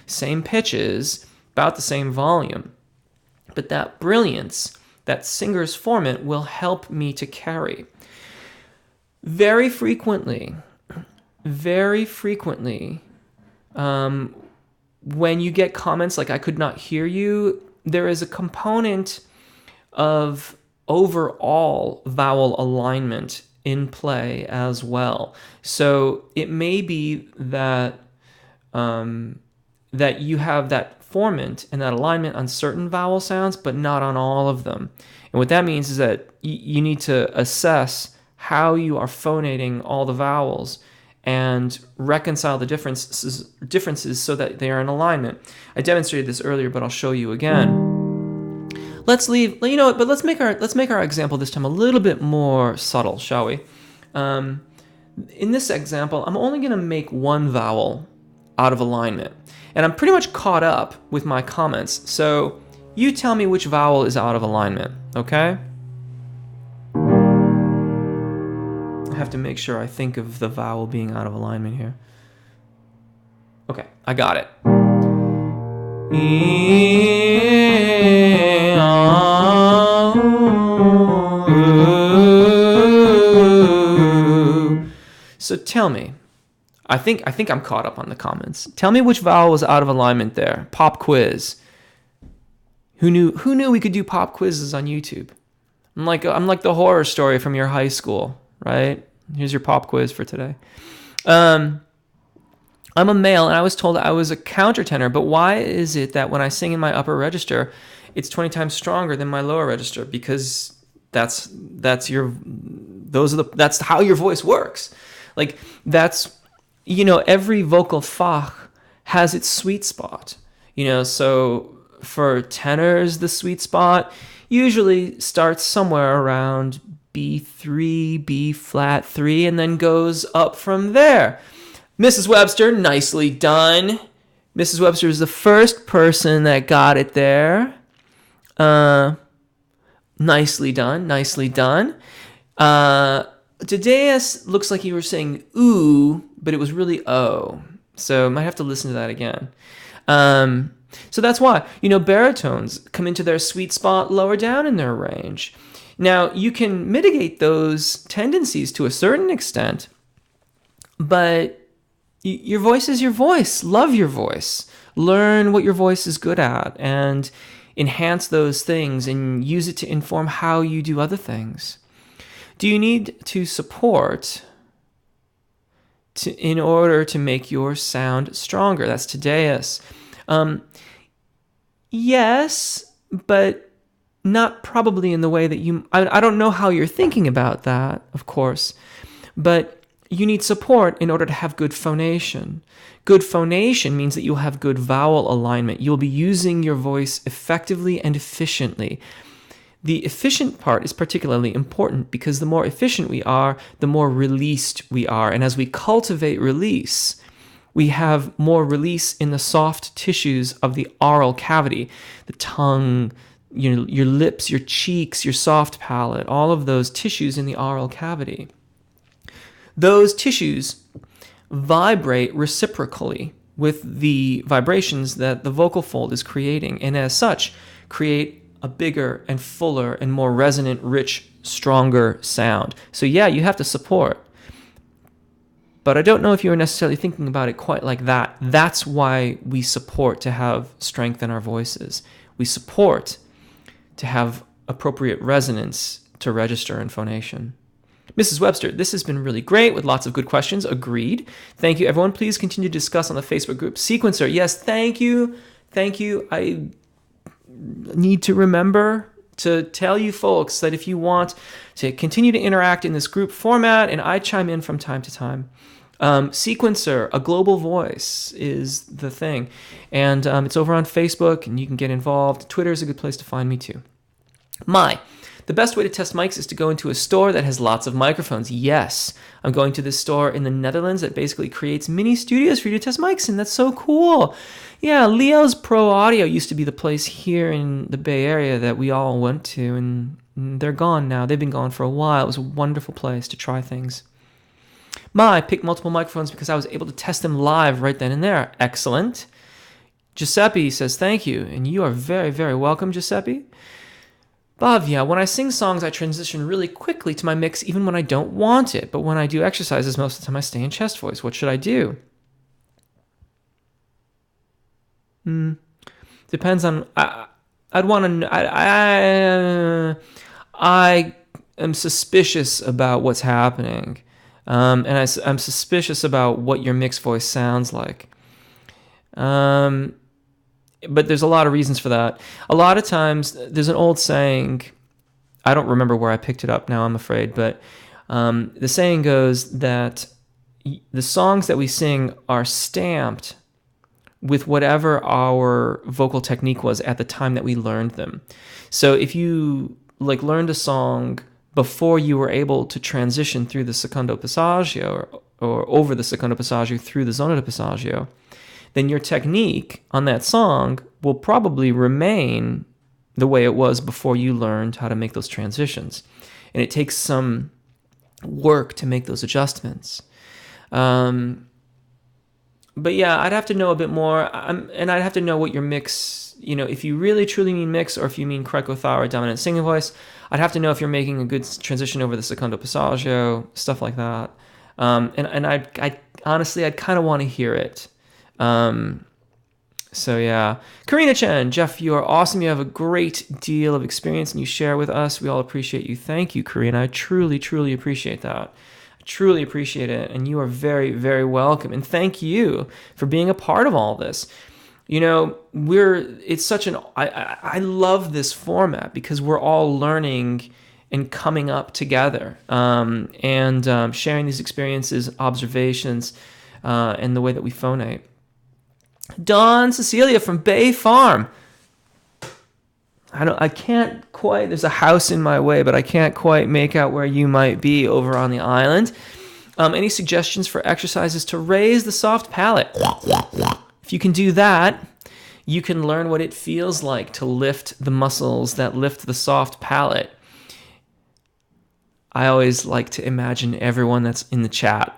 Same pitches, about the same volume. But that brilliance, that singer's formant, will help me to carry. Very frequently, when you get comments like, I could not hear you, there is a component of overall vowel alignment in play as well. So it may be that that you have that formant and that alignment on certain vowel sounds, but not on all of them. And what that means is that you need to assess how you are phonating all the vowels and reconcile the differences so that they are in alignment. I demonstrated this earlier, but I'll show you again. Let's make our example this time a little bit more subtle, shall we? In this example, I'm only going to make one vowel out of alignment. And I'm pretty much caught up with my comments. So you tell me which vowel is out of alignment, okay? I have to make sure I think of the vowel being out of alignment here. Okay, I got it. So tell me, I think I'm caught up on the comments. Tell me which vowel was out of alignment there. Pop quiz. Who knew we could do pop quizzes on YouTube? I'm like the horror story from your high school, right? Here's your pop quiz for today. I'm a male, and I was told I was a countertenor, but why is it that when I sing in my upper register, it's 20 times stronger than my lower register? Because that's how your voice works. Like, that's, every vocal fach has its sweet spot. So for tenors, the sweet spot usually starts somewhere around B3, B flat 3, and then goes up from there. Mrs. Webster, nicely done. Mrs. Webster is the first person that got it there. Nicely done. Tadeus looks like you were saying ooh, but it was really oh. So I might have to listen to that again. So that's why, baritones come into their sweet spot lower down in their range. Now, you can mitigate those tendencies to a certain extent, but your voice is your voice. Love your voice. Learn what your voice is good at and enhance those things and use it to inform how you do other things. Do you need to support in order to make your sound stronger? That's Tadeus. Yes, but not probably in the way that you... I don't know how you're thinking about that, of course, but you need support in order to have good phonation. Good phonation means that you'll have good vowel alignment. You'll be using your voice effectively and efficiently. The efficient part is particularly important because the more efficient we are, the more released we are. And as we cultivate release, we have more release in the soft tissues of the oral cavity, the tongue, your lips, your cheeks, your soft palate, all of those tissues in the oral cavity. Those tissues vibrate reciprocally with the vibrations that the vocal fold is creating, and as such, create a bigger and fuller and more resonant, rich, stronger sound. So yeah, you have to support. But I don't know if you were necessarily thinking about it quite like that. That's why we support to have strength in our voices. We support to have appropriate resonance to register in phonation. Mrs. Webster, this has been really great with lots of good questions. Agreed. Thank you, everyone. Please continue to discuss on the Facebook group. Sequencer, yes, thank you. Thank you. I need to remember to tell you folks that if you want to continue to interact in this group format, and I chime in from time to time, Sequencer, a global voice, is the thing. And it's over on Facebook, and you can get involved. Twitter is a good place to find me too. The best way to test mics is to go into a store that has lots of microphones. Yes, I'm going to this store in the Netherlands that basically creates mini studios for you to test mics, and that's so cool. Yeah, Leo's Pro Audio used to be the place here in the Bay Area that we all went to, and they're gone now. They've been gone for a while. It was a wonderful place to try things. I picked multiple microphones because I was able to test them live right then and there. Excellent. Giuseppe says thank you, and you are very, very welcome, Giuseppe. Bhavya, when I sing songs, I transition really quickly to my mix even when I don't want it. But when I do exercises, most of the time I stay in chest voice. What should I do? Depends on... I'd want to... I am suspicious about what's happening. And I'm suspicious about what your mixed voice sounds like. But there's a lot of reasons for that. A lot of times, there's an old saying, I don't remember where I picked it up now, I'm afraid, but the saying goes that the songs that we sing are stamped with whatever our vocal technique was at the time that we learned them. So if you learned a song before you were able to transition through the secondo passaggio or over the secondo passaggio through the zona di passaggio, then your technique on that song will probably remain the way it was before you learned how to make those transitions. And it takes some work to make those adjustments. But yeah, I'd have to know a bit more, and I'd have to know what your mix, if you really truly mean mix or if you mean cricothyroid dominant singing voice, I'd have to know if you're making a good transition over the secondo passaggio, stuff like that. And I honestly, I'd kind of want to hear it. So yeah, Karina Chen, Jeff, you are awesome. You have a great deal of experience and you share with us. We all appreciate you. Thank you, Karina. I truly, truly appreciate that. I truly appreciate it. And you are very, very welcome. And thank you for being a part of all this. It's such I love this format because we're all learning and coming up together, and sharing these experiences, observations, and the way that we phonate. Dawn Cecilia from Bay Farm. I can't quite, there's a house in my way, but I can't quite make out where you might be over on the island. Any suggestions for exercises to raise the soft palate? If you can do that, you can learn what it feels like to lift the muscles that lift the soft palate. I always like to imagine everyone that's in the chat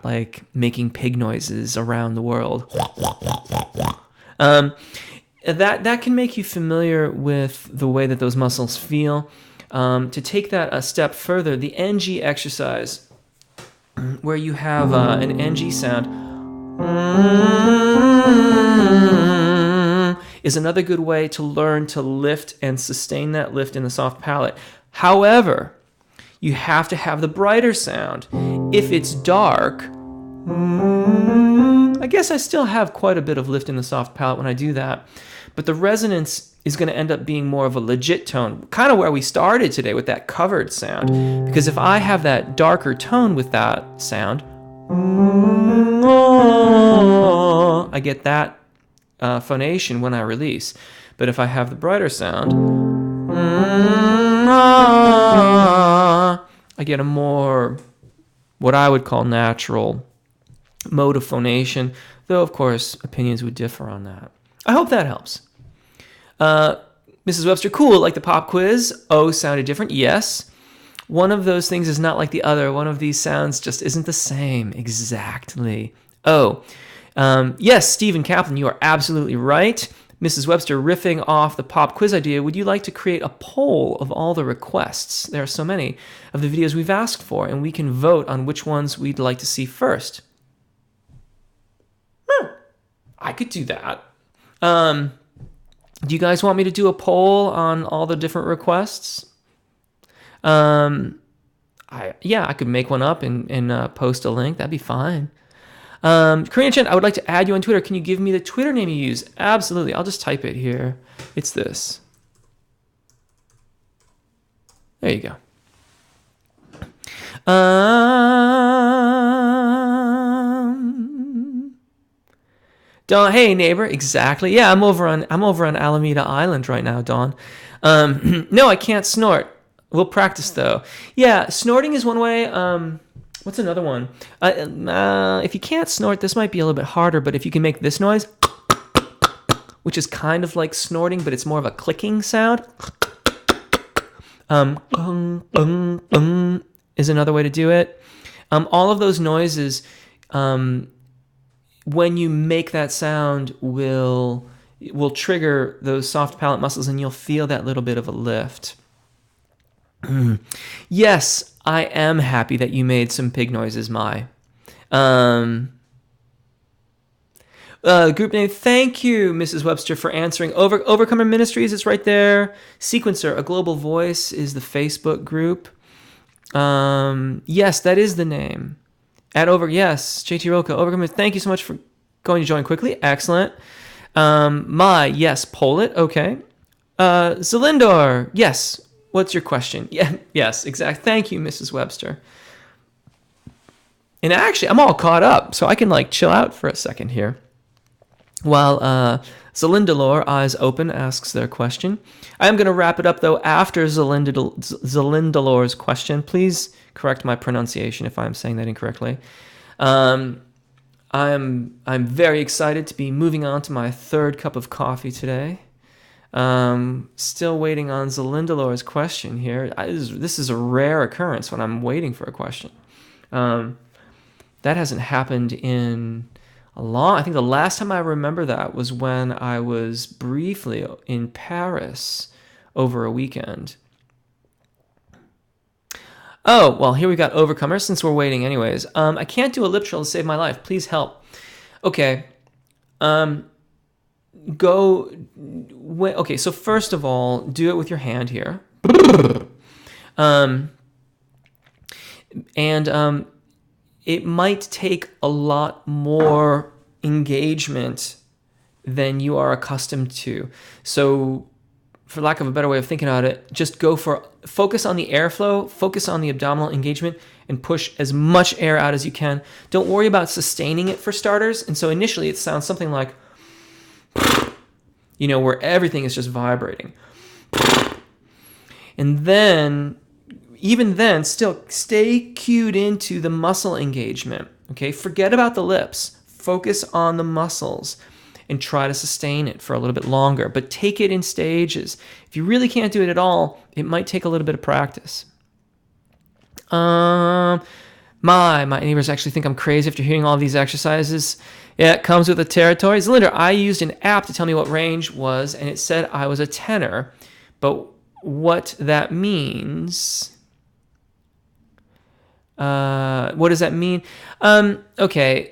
making pig noises around the world. That can make you familiar with the way that those muscles feel. To take that a step further, the NG exercise, where you have an NG sound, is another good way to learn to lift and sustain that lift in the soft palate. However, you have to have the brighter sound. If it's dark, I guess I still have quite a bit of lift in the soft palate when I do that, but the resonance is going to end up being more of a legit tone, kind of where we started today with that covered sound. Because if I have that darker tone with that sound, I get that phonation when I release. But if I have the brighter sound, I get a more, what I would call natural mode of phonation, though of course opinions would differ on that. I hope that helps. Mrs. Webster, cool, like the pop quiz. O sounded different. Yes. One of those things is not like the other. One of these sounds just isn't the same. Exactly. Oh, Yes, Stephen Kaplan, you are absolutely right. Mrs. Webster, riffing off the pop quiz idea, would you like to create a poll of all the requests? There are so many of the videos we've asked for, and we can vote on which ones we'd like to see first. I could do that. Do you guys want me to do a poll on all the different requests? I could make one up and post a link. That'd be fine. Korean Chen, I would like to add you on Twitter. Can you give me the Twitter name you use? Absolutely. I'll just type it here. It's this. There you go. Dawn, hey neighbor, exactly. Yeah, I'm over on Alameda Island right now, Dawn. No, I can't snort. We'll practice though. Yeah, snorting is one way. What's another one? If you can't snort, this might be a little bit harder, but if you can make this noise, which is kind of like snorting, but it's more of a clicking sound. Is another way to do it. All of those noises, when you make that sound, will trigger those soft palate muscles, and you'll feel that little bit of a lift. Yes, I am happy that you made some pig noises, Mai. Group name, thank you, Mrs. Webster, for answering. Overcomer Ministries is right there. Sequencer, A Global Voice is the Facebook group. Yes, that is the name. Yes, JT Rolka, Overcomer, thank you so much for going to join quickly. Excellent. Mai, yes, poll it. Okay. Zelindor, yes. What's your question? Yeah, yes, exact. Thank you, Mrs. Webster. And actually, I'm all caught up, so I can chill out for a second here. While Zelindalore, eyes open, asks their question. I am going to wrap it up though after Zelindalore's question. Please correct my pronunciation if I'm saying that incorrectly. I'm very excited to be moving on to my third cup of coffee today. Still waiting on Zelindalore's question here. This is a rare occurrence when I'm waiting for a question. That hasn't happened in I think the last time I remember that was when I was briefly in Paris over a weekend. Oh, well, here we got Overcomer, since we're waiting anyways. I can't do a lip trill to save my life. Please help. Okay. Okay, so first of all, do it with your hand here. It might take a lot more engagement than you are accustomed to. So, for lack of a better way of thinking about it, just focus on the airflow, focus on the abdominal engagement, and push as much air out as you can. Don't worry about sustaining it for starters. And so initially it sounds something like, where everything is just vibrating. And then, even then, still stay cued into the muscle engagement. Okay, forget about the lips. Focus on the muscles and try to sustain it for a little bit longer. But take it in stages. If you really can't do it at all, it might take a little bit of practice. My neighbors actually think I'm crazy after hearing all these exercises. Yeah, it comes with the territory. Zelinder, I used an app to tell me what range was, and it said I was a tenor. But what that means... what does that mean? Okay.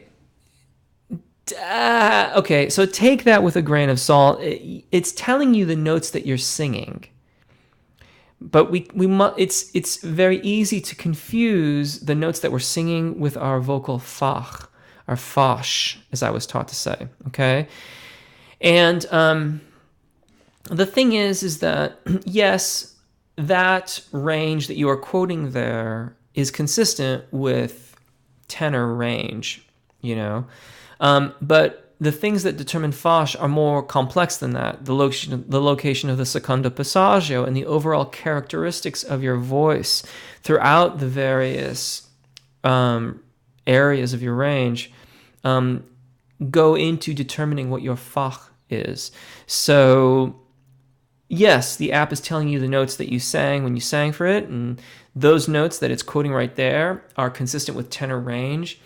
Okay, so take that with a grain of salt. It's telling you the notes that you're singing. But it's very easy to confuse the notes that we're singing with our vocal fach, our fash, as I was taught to say, okay? And the thing is that, yes, that range that you are quoting there is consistent with tenor range, but the things that determine fash are more complex than that. The location of the secondo passaggio and the overall characteristics of your voice throughout the various areas of your range go into determining what your fach is. So, yes, the app is telling you the notes that you sang when you sang for it, and those notes that it's quoting right there are consistent with tenor range,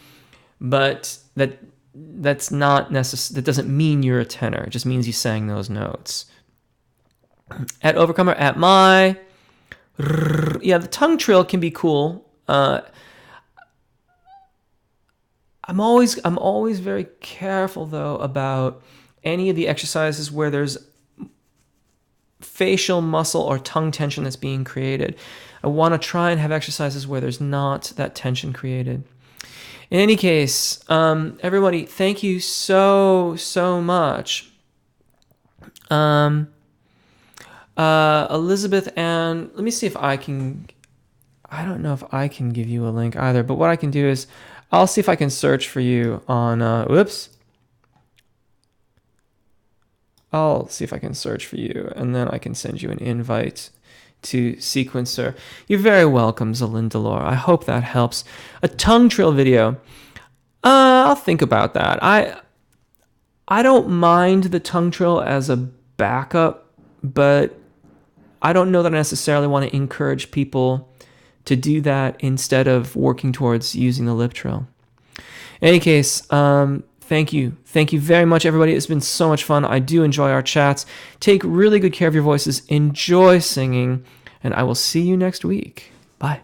but that that's not that doesn't mean you're a tenor. It just means you sang those notes. At Overcomer, at my, yeah, the tongue trill can be cool. I'm always very careful though about any of the exercises where there's facial muscle or tongue tension that's being created. I want to try and have exercises where there's not that tension created. In any case, everybody, thank you so much. Elizabeth, and let me see if I don't know if I can give you a link either, but what I can do is I'll see if I can search for you on, I'll see if I can search for you, and then I can send you an invite to Sequencer. You're very welcome, Zalinda Laura. I hope that helps. A tongue trill video. I'll think about that. I don't mind the tongue trill as a backup, but I don't know that I necessarily want to encourage people to do that instead of working towards using the lip trill. In any case, thank you. Thank you very much, everybody. It's been so much fun. I do enjoy our chats. Take really good care of your voices. Enjoy singing, and I will see you next week. Bye.